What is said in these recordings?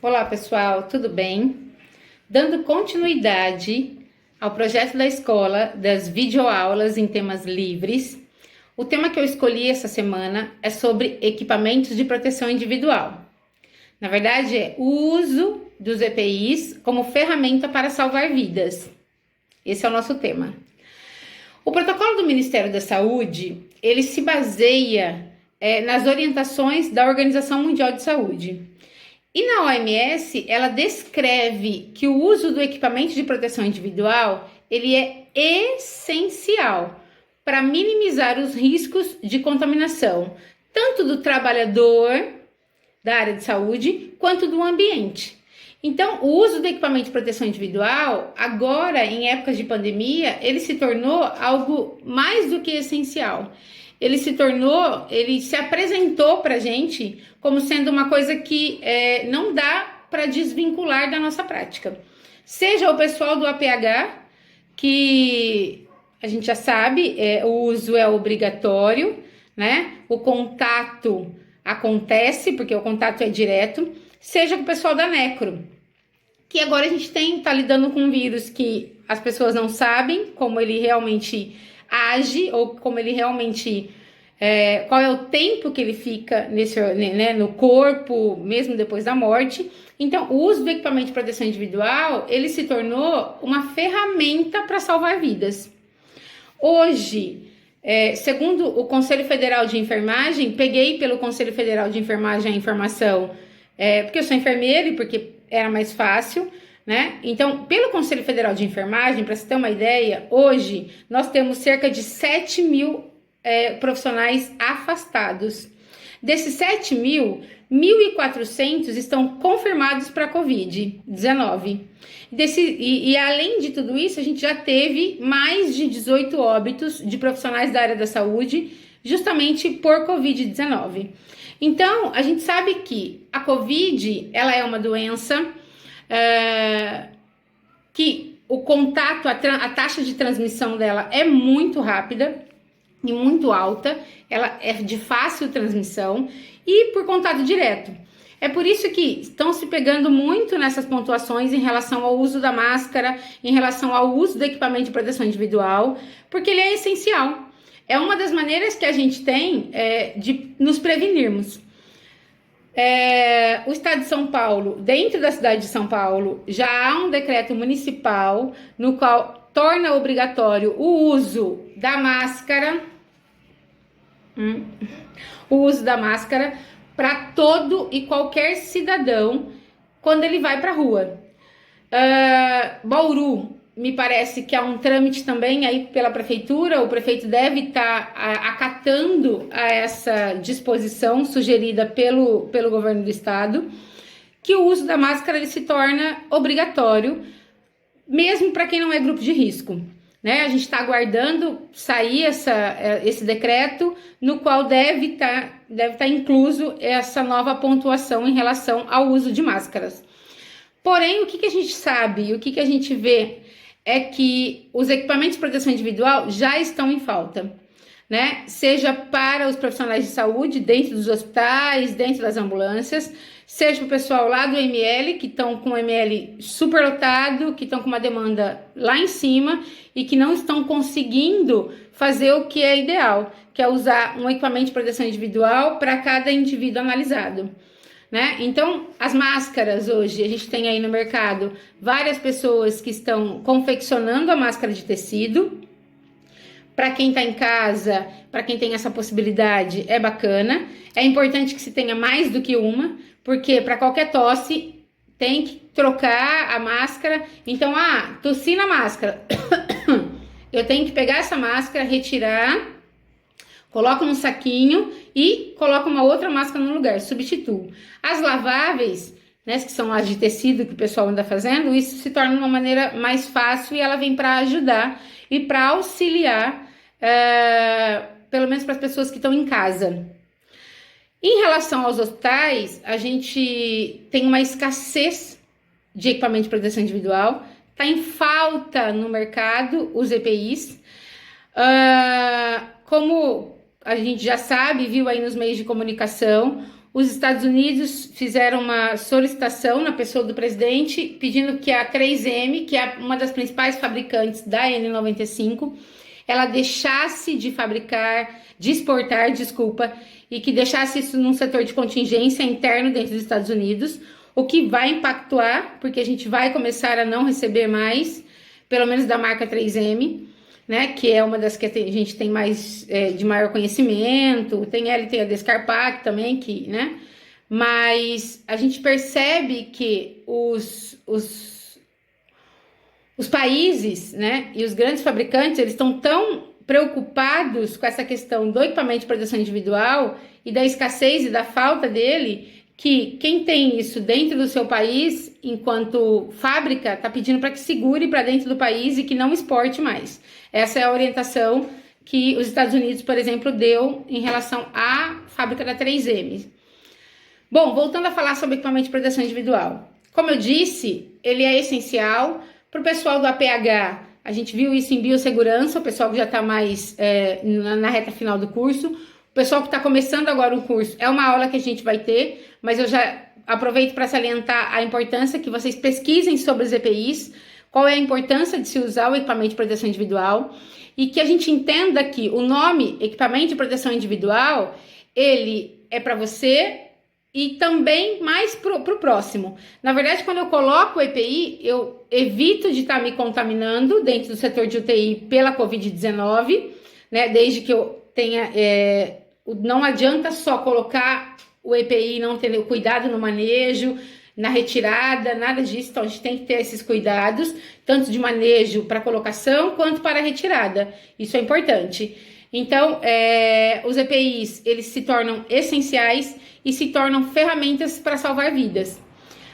Olá pessoal, tudo bem? Dando continuidade ao projeto da escola das videoaulas em temas livres, o tema que eu escolhi essa semana é sobre equipamentos de proteção individual. Na verdade, é o uso dos EPIs como ferramenta para salvar vidas. Esse é o nosso tema. O protocolo do Ministério da Saúde, ele se baseia nas orientações da Organização Mundial de Saúde. E na OMS, ela descreve que o uso do equipamento de proteção individual, ele é essencial para minimizar os riscos de contaminação, tanto do trabalhador da área de saúde, quanto do ambiente. Então, o uso do equipamento de proteção individual, agora em épocas de pandemia, ele se tornou algo mais do que essencial. Ele se apresentou para a gente como sendo uma coisa que não dá para desvincular da nossa prática. Seja o pessoal do APH, que a gente já sabe, o uso é obrigatório, né? O contato acontece, porque o contato é direto, seja com o pessoal da Necro, que agora a gente tá lidando com um vírus que as pessoas não sabem como ele realmente age ou como ele realmente qual é o tempo que ele fica no corpo, mesmo depois da morte. Então, o uso do equipamento de proteção individual, ele se tornou uma ferramenta para salvar vidas. Hoje, segundo o Conselho Federal de Enfermagem, peguei pelo Conselho Federal de Enfermagem a informação, porque eu sou enfermeira e porque era mais fácil, né? Então, pelo Conselho Federal de Enfermagem, para você ter uma ideia, hoje nós temos cerca de 7 mil profissionais afastados. Desses 7 mil, 1.400 estão confirmados para a Covid-19. E além de tudo isso, a gente já teve mais de 18 óbitos de profissionais da área da saúde, justamente por Covid-19. Então, a gente sabe que a Covid, ela é uma doença que o contato, a taxa de transmissão dela é muito rápida e muito alta, ela é de fácil transmissão e por contato direto. É por isso que estão se pegando muito nessas pontuações em relação ao uso da máscara, em relação ao uso do equipamento de proteção individual, porque ele é essencial. É uma das maneiras que a gente tem de nos prevenirmos. O estado de São Paulo, dentro da cidade de São Paulo, já há um decreto municipal no qual torna obrigatório o uso da máscara, para todo e qualquer cidadão quando ele vai para a rua. Bauru, me parece que há um trâmite também aí pela prefeitura, o prefeito deve estar acatando a essa disposição sugerida pelo governo do estado, que o uso da máscara ele se torna obrigatório, mesmo para quem não é grupo de risco, né? A gente está aguardando sair esse decreto, no qual deve estar incluso essa nova pontuação em relação ao uso de máscaras. Porém, o que a gente sabe, o que a gente vê é que os equipamentos de proteção individual já estão em falta, né? Seja para os profissionais de saúde dentro dos hospitais, dentro das ambulâncias, seja para o pessoal lá do ML, que estão com o ML superlotado, que estão com uma demanda lá em cima e que não estão conseguindo fazer o que é ideal, que é usar um equipamento de proteção individual para cada indivíduo analisado, né? Então, as máscaras hoje, a gente tem aí no mercado várias pessoas que estão confeccionando a máscara de tecido. Para quem está em casa, para quem tem essa possibilidade, é bacana. É importante que se tenha mais do que uma, porque para qualquer tosse tem que trocar a máscara. Então, tossi na máscara. Eu tenho que pegar essa máscara, retirar, coloco num saquinho e coloco uma outra máscara no lugar, substituo. As laváveis, né, que são as de tecido que o pessoal anda fazendo, isso se torna uma maneira mais fácil e ela vem para ajudar e para auxiliar, pelo menos para as pessoas que estão em casa. Em relação aos hospitais, a gente tem uma escassez de equipamento de proteção individual, está em falta no mercado os EPIs. Como a gente já sabe, viu aí nos meios de comunicação, os Estados Unidos fizeram uma solicitação na pessoa do presidente, pedindo que a 3M, que é uma das principais fabricantes da N95, ela deixasse de fabricar, de exportar, desculpa, e que deixasse isso num setor de contingência interno dentro dos Estados Unidos, o que vai impactar, porque a gente vai começar a não receber mais, pelo menos da marca 3M, né, que é uma das que a gente tem mais de maior conhecimento, tem ela e tem a Descarpac também, que, né, mas a gente percebe que os países, né, e os grandes fabricantes, eles estão tão preocupados com essa questão do equipamento de proteção individual e da escassez e da falta dele, que quem tem isso dentro do seu país, enquanto fábrica, está pedindo para que segure para dentro do país e que não exporte mais. Essa é a orientação que os Estados Unidos, por exemplo, deu em relação à fábrica da 3M. Bom, voltando a falar sobre equipamento de proteção individual. Como eu disse, ele é essencial para o pessoal do APH. A gente viu isso em biossegurança, o pessoal que já está mais na reta final do curso. O pessoal que está começando agora o curso, é uma aula que a gente vai ter, mas eu já aproveito para salientar a importância que vocês pesquisem sobre os EPIs, qual é a importância de se usar o equipamento de proteção individual, e que a gente entenda que o nome equipamento de proteção individual, ele é para você e também mais para o próximo. Na verdade, quando eu coloco o EPI, eu evito de estar me contaminando dentro do setor de UTI pela Covid-19, né? Desde que eu tenha... não adianta só colocar o EPI e não ter o cuidado no manejo, na retirada, nada disso. Então, a gente tem que ter esses cuidados, tanto de manejo para colocação, quanto para retirada. Isso é importante. Então, os EPIs, eles se tornam essenciais e se tornam ferramentas para salvar vidas.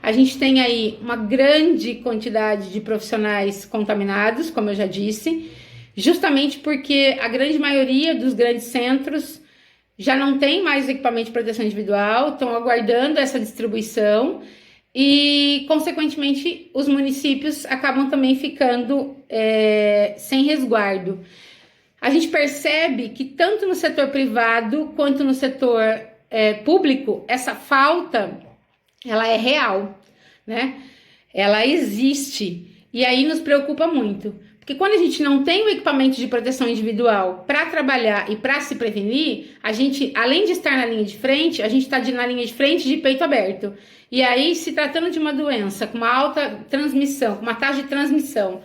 A gente tem aí uma grande quantidade de profissionais contaminados, como eu já disse, justamente porque a grande maioria dos grandes centros já não tem mais equipamento de proteção individual, estão aguardando essa distribuição e, consequentemente, os municípios acabam também ficando sem resguardo. A gente percebe que tanto no setor privado quanto no setor público, essa falta, ela é real, né? Ela existe e aí nos preocupa muito. Porque quando a gente não tem o equipamento de proteção individual para trabalhar e para se prevenir, a gente, além de estar na linha de frente, a gente está na linha de frente de peito aberto. E aí, se tratando de uma doença com uma alta transmissão, com uma taxa de transmissão,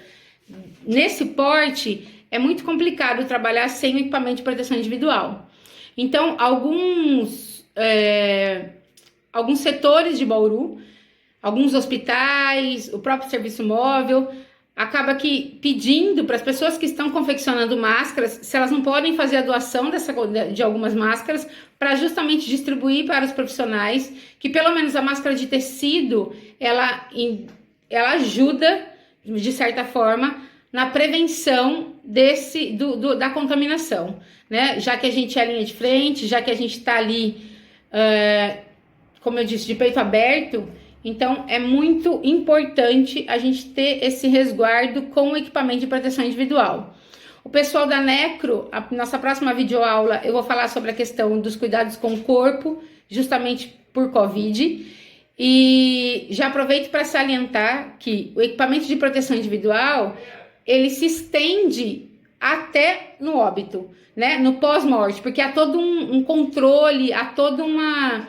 nesse porte, é muito complicado trabalhar sem o equipamento de proteção individual. Então, alguns setores de Bauru, alguns hospitais, o próprio serviço móvel, acaba que pedindo para as pessoas que estão confeccionando máscaras, se elas não podem fazer a doação de algumas máscaras, para justamente distribuir para os profissionais, que pelo menos a máscara de tecido, ela ajuda, de certa forma, na prevenção da contaminação, né? Já que a gente é a linha de frente, já que a gente está ali, como eu disse, de peito aberto, então é muito importante a gente ter esse resguardo com o equipamento de proteção individual. O pessoal da Necro, a nossa próxima videoaula, eu vou falar sobre a questão dos cuidados com o corpo, justamente por Covid. E já aproveito para salientar que o equipamento de proteção individual, ele se estende até no óbito, né? No pós-morte, porque há todo um controle, há toda uma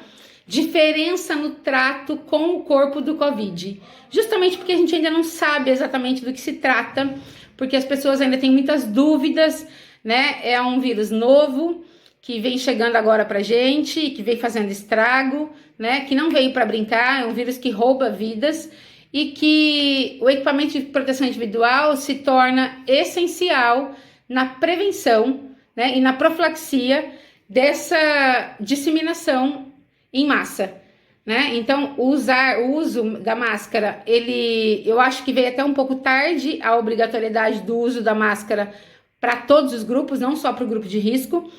diferença no trato com o corpo do Covid. Justamente porque a gente ainda não sabe exatamente do que se trata, porque as pessoas ainda têm muitas dúvidas, né? É um vírus novo, que vem chegando agora pra gente, que vem fazendo estrago, né? Que não veio para brincar, é um vírus que rouba vidas e que o equipamento de proteção individual se torna essencial na prevenção, né? E na profilaxia dessa disseminação em massa, né? Então, o uso da máscara, eu acho que veio até um pouco tarde a obrigatoriedade do uso da máscara para todos os grupos, não só para o grupo de risco,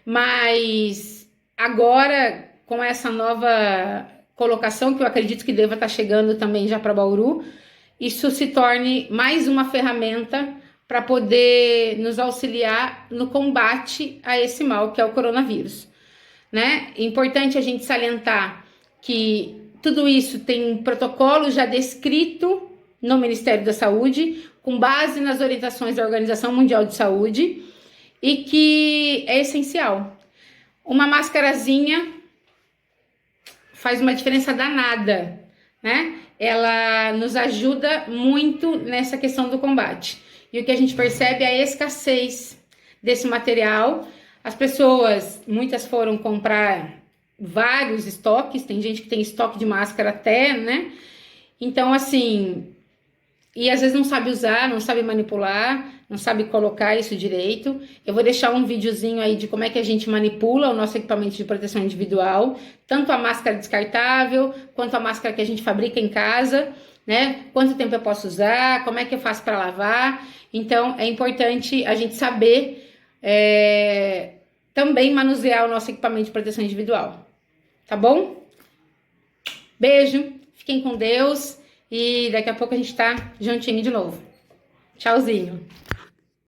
mas agora, com essa nova colocação, que eu acredito que deva estar chegando também já para Bauru, isso se torne mais uma ferramenta para poder nos auxiliar no combate a esse mal que é o coronavírus. né? É importante a gente salientar que tudo isso tem um protocolo já descrito no Ministério da Saúde, com base nas orientações da Organização Mundial de Saúde, e que é essencial. Uma máscarazinha faz uma diferença danada, né? Ela nos ajuda muito nessa questão do combate. E o que a gente percebe é a escassez desse material. As pessoas, muitas foram comprar vários estoques, tem gente que tem estoque de máscara até, né? Então, assim, e às vezes não sabe usar, não sabe manipular, não sabe colocar isso direito. Eu vou deixar um videozinho aí de como é que a gente manipula o nosso equipamento de proteção individual, tanto a máscara descartável, quanto a máscara que a gente fabrica em casa, né? Quanto tempo eu posso usar, como é que eu faço para lavar. Então, é importante a gente saber também manusear o nosso equipamento de proteção individual. Tá bom? Beijo, fiquem com Deus e daqui a pouco a gente tá juntinho de novo. Tchauzinho!